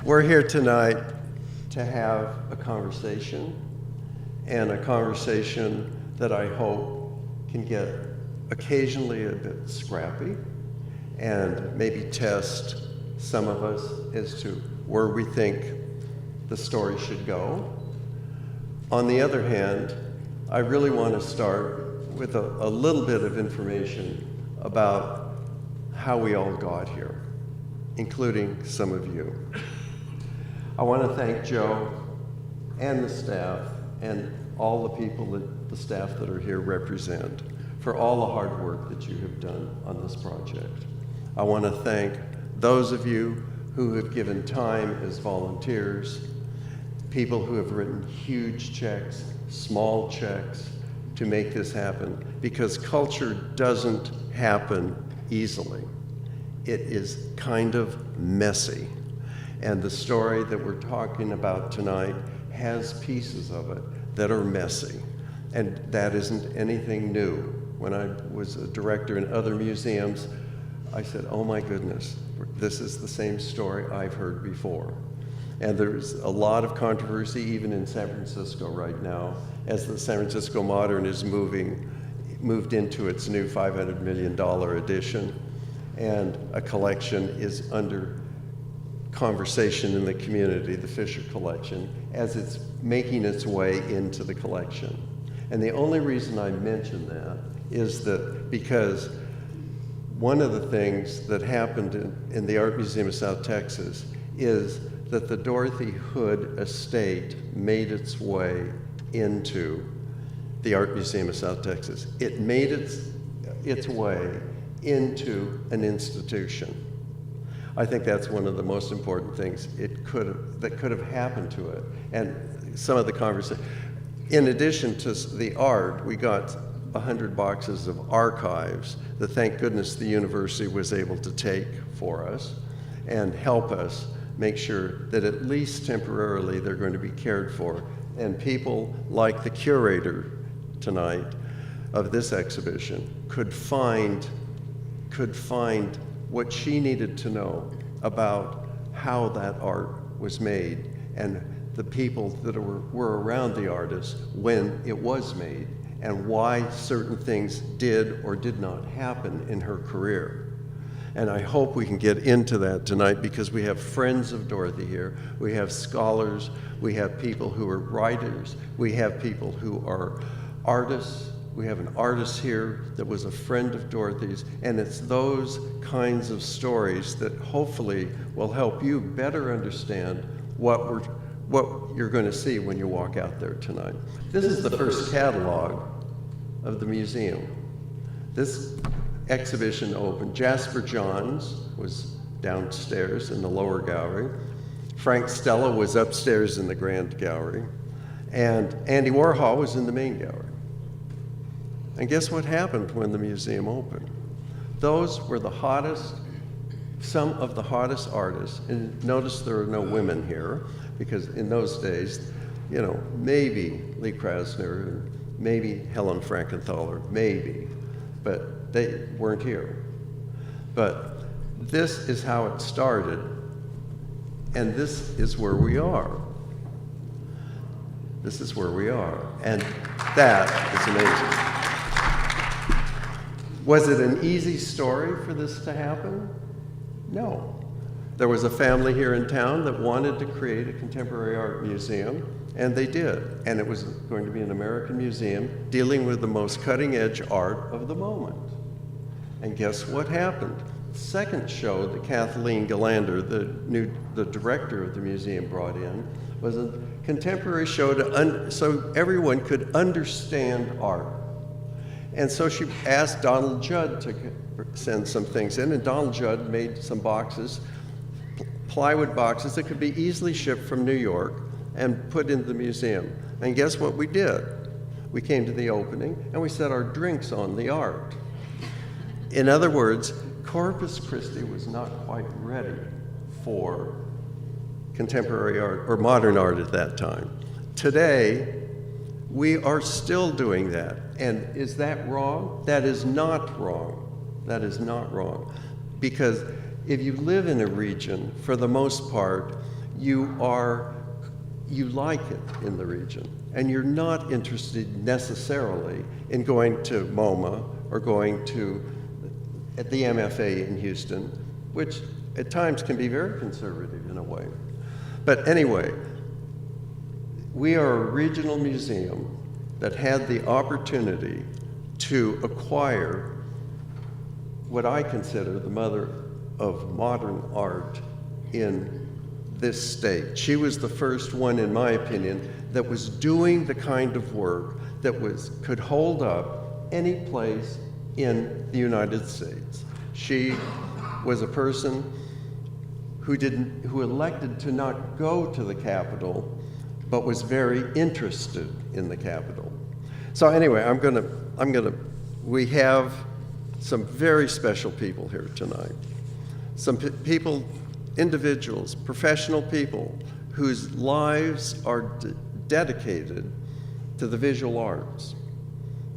We're here tonight to have a conversation, and a conversation that I hope can get occasionally a bit scrappy and maybe test some of us as to where we think the story should go. On the other hand, I really want to start with a little bit of information about how we all got here, including some of you. I want to thank Joe and the staff and all the people that the staff that are here represent for all the hard work that you have done on this project. I want to thank those of you who have given time as volunteers, people who have written huge checks, small checks to make this happen, because culture doesn't happen easily. It is kind of messy. And the story that we're talking about tonight has pieces of it that are messy. And that isn't anything new. When I was a director in other museums, I said, oh my goodness, this is the same story I've heard before. And there's a lot of controversy even in San Francisco right now, as the San Francisco Modern is moved into its new $500 million edition, and a collection is under conversation in the community, the Fisher Collection, as it's making its way into the collection. And the only reason I mention that is that because one of the things that happened in the Art Museum of South Texas is that the Dorothy Hood estate made its way into the Art Museum of South Texas. It made its way into an institution. I think that's one of the most important things that could have happened to it. And some of the conversation, in addition to the art, we got 100 boxes of archives that, thank goodness, the university was able to take for us and help us make sure that at least temporarily they're going to be cared for. And people like the curator tonight of this exhibition could find what she needed to know about how that art was made and the people that were around the artist when it was made, and why certain things did or did not happen in her career. And I hope we can get into that tonight, because we have friends of Dorothy here, we have scholars, we have people who are writers, we have people who are artists, we have an artist here that was a friend of Dorothy's, and it's those kinds of stories that hopefully will help you better understand what you're going to see when you walk out there tonight. This is the first catalog of the museum. This exhibition opened. Jasper Johns was downstairs in the lower gallery. Frank Stella was upstairs in the grand gallery. And Andy Warhol was in the main gallery. And guess what happened when the museum opened? Those were some of the hottest artists. And notice there are no women here, because in those days, maybe Lee Krasner, maybe Helen Frankenthaler, maybe, but they weren't here. But this is how it started, and this is where we are. This is where we are, and that is amazing. Was it an easy story for this to happen? No. There was a family here in town that wanted to create a contemporary art museum, and they did. And it was going to be an American museum dealing with the most cutting-edge art of the moment. And guess what happened? The second show that Kathleen Galander, the director of the museum, brought in was a contemporary show so everyone could understand art. And so she asked Donald Judd to send some things in, and Donald Judd made some boxes, plywood boxes that could be easily shipped from New York and put into the museum. And guess what we did? We came to the opening and we set our drinks on the art. In other words, Corpus Christi was not quite ready for contemporary art or modern art at that time. Today, we are still doing that. And is that wrong? That is not wrong. That is not wrong. Because if you live in a region, for the most part, you like it in the region, and you're not interested necessarily in going to MoMA or going to at the MFA in Houston, which at times can be very conservative in a way. But anyway, we are a regional museum that had the opportunity to acquire what I consider the mother of modern art in this state. She was the first one, in my opinion, that was doing the kind of work that could hold up any place in the United States. She was a person who elected to not go to the Capitol, but was very interested in the Capitol. So anyway, we have some very special people here tonight. Some people, individuals, professional people whose lives are dedicated to the visual arts.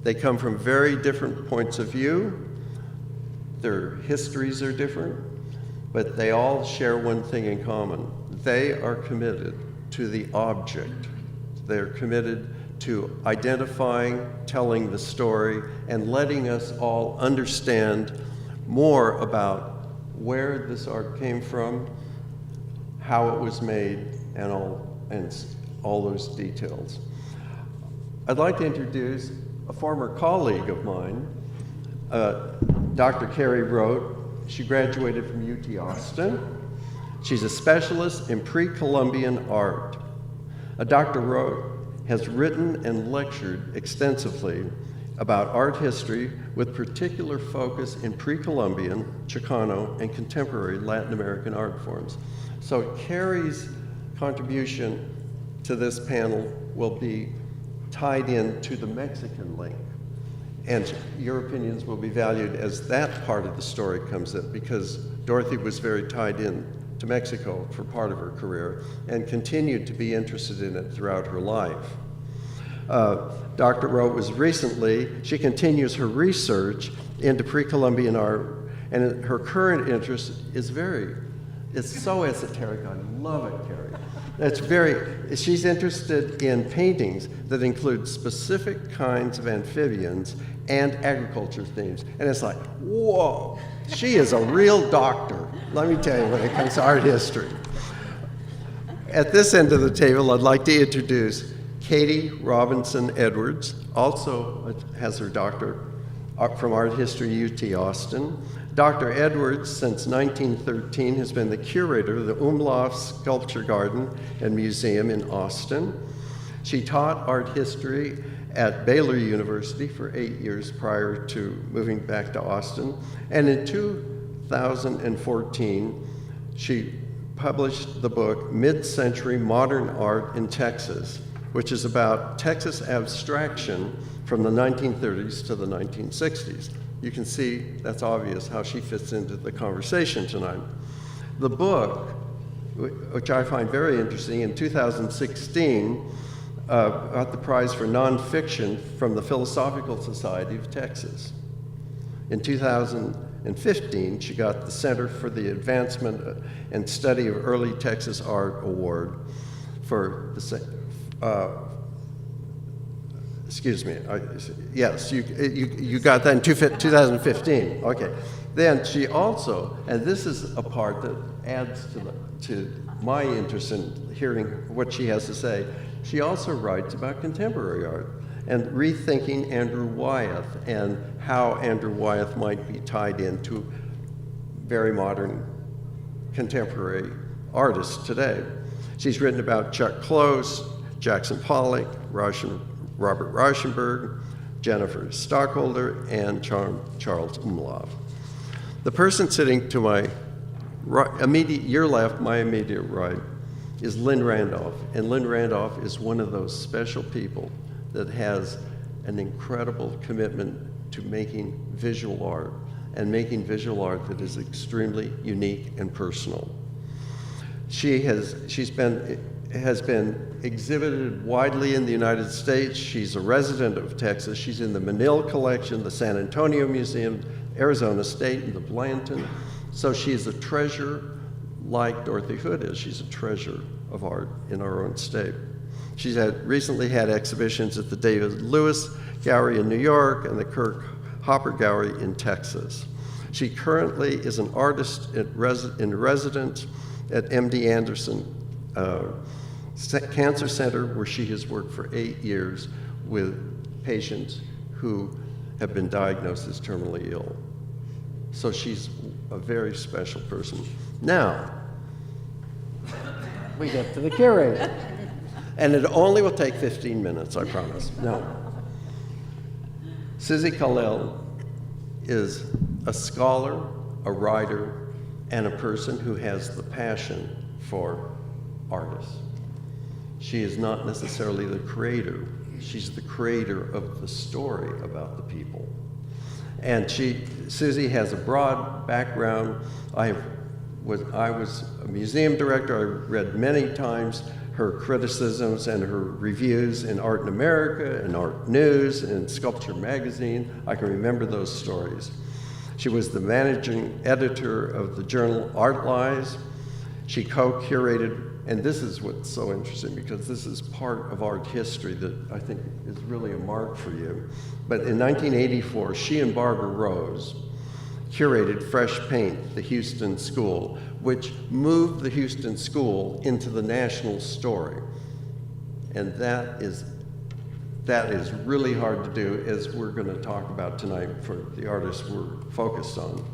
They come from very different points of view. Their histories are different, but they all share one thing in common. They are committed to the object. They're committed to identifying, telling the story, and letting us all understand more about where this art came from, how it was made, and all those details. I'd like to introduce a former colleague of mine, Dr. Carey Rote. She graduated from UT Austin. She's a specialist in pre-Columbian art. Dr. Rote has written and lectured extensively about art history with particular focus in pre-Columbian, Chicano, and contemporary Latin American art forms. So Carey's contribution to this panel will be tied in to the Mexican link. And your opinions will be valued as that part of the story comes in, because Dorothy was very tied in to Mexico for part of her career and continued to be interested in it throughout her life. Dr. Rote she continues her research into pre-Columbian art, and her current interest is it's so esoteric. I love it, Carey. She's interested in paintings that include specific kinds of amphibians and agriculture themes. And it's like, whoa, she is a real doctor, let me tell you, when it comes to art history. At this end of the table, I'd like to introduce Katie Robinson Edwards, also has her doctor from Art History, UT Austin. Dr. Edwards, since 1913, has been the curator of the Umlauf Sculpture Garden and Museum in Austin. She taught art history at Baylor University for 8 years prior to moving back to Austin. And in 2014, she published the book Mid-Century Modern Art in Texas, which is about Texas abstraction from the 1930s to the 1960s. You can see, that's obvious, how she fits into the conversation tonight. The book, which I find very interesting, in 2016, got the prize for nonfiction from the Philosophical Society of Texas. In 2015, she got the Center for the Advancement and Study of Early Texas Art Award for excuse me, yes, you got that in 2015, okay. Then she also, and this is a part that adds to my interest in hearing what she has to say, she also writes about contemporary art and rethinking Andrew Wyeth and how Andrew Wyeth might be tied into very modern contemporary artists today. She's written about Chuck Close, Jackson Pollock, Robert Rauschenberg, Jennifer Stockholder, and Charles Umlauf. The person sitting to my your left, my immediate right, is Lynn Randolph. And Lynn Randolph is one of those special people that has an incredible commitment to making visual art, and making visual art that is extremely unique and personal. She has been exhibited widely in the United States. She's a resident of Texas. She's in the Menil Collection, the San Antonio Museum, Arizona State, and the Blanton. So she is a treasure like Dorothy Hood is. She's a treasure of art in our own state. She's recently had exhibitions at the David Lewis Gallery in New York and the Kirk Hopper Gallery in Texas. She currently is an artist in residence at MD Anderson Cancer Center, where she has worked for 8 years with patients who have been diagnosed as terminally ill. So she's a very special person. Now, we get to the curator. And it only will take 15 minutes, I promise. No. Susie Kalil is a scholar, a writer, and a person who has the passion for artists. She is not necessarily the creator. She's the creator of the story about the people. And Susie has a broad background. I was a museum director. I read many times her criticisms and her reviews in Art in America and Art News and Sculpture Magazine. I can remember those stories. She was the managing editor of the journal Art Lies. She co-curated, and this is what's so interesting because this is part of art history that I think is really a mark for you. But in 1984, she and Barbara Rose curated Fresh Paint, the Houston School, which moved the Houston School into the national story. And that is really hard to do, as we're going to talk about tonight for the artists we're focused on.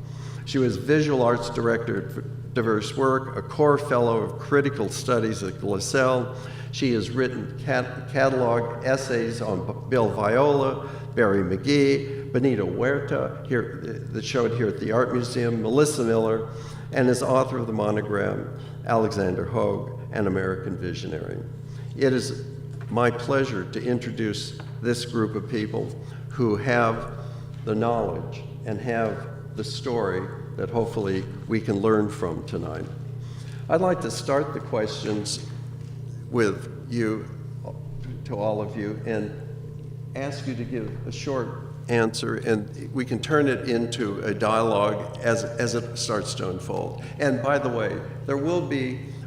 She was visual arts director at Diverse Work, a core fellow of critical studies at LaSalle. She has written catalog essays on Bill Viola, Barry McGee, Benito Huerta, that showed here at the Art Museum, Melissa Miller, and is author of the monogram Alexander Hogue, An American Visionary. It is my pleasure to introduce this group of people who have the knowledge and have the story that hopefully we can learn from tonight. I'd like to start the questions with you, to all of you, and ask you to give a short answer, and we can turn it into a dialogue as it starts to unfold. And by the way,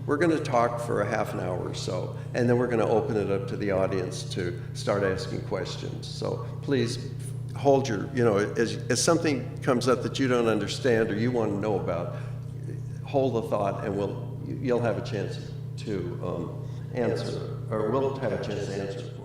we're going to talk for a half an hour or so, and then we're going to open it up to the audience to start asking questions. So please hold your, as something comes up that you don't understand or you want to know about, hold the thought, and you'll have a chance to answer, or we'll have a chance to answer it for you.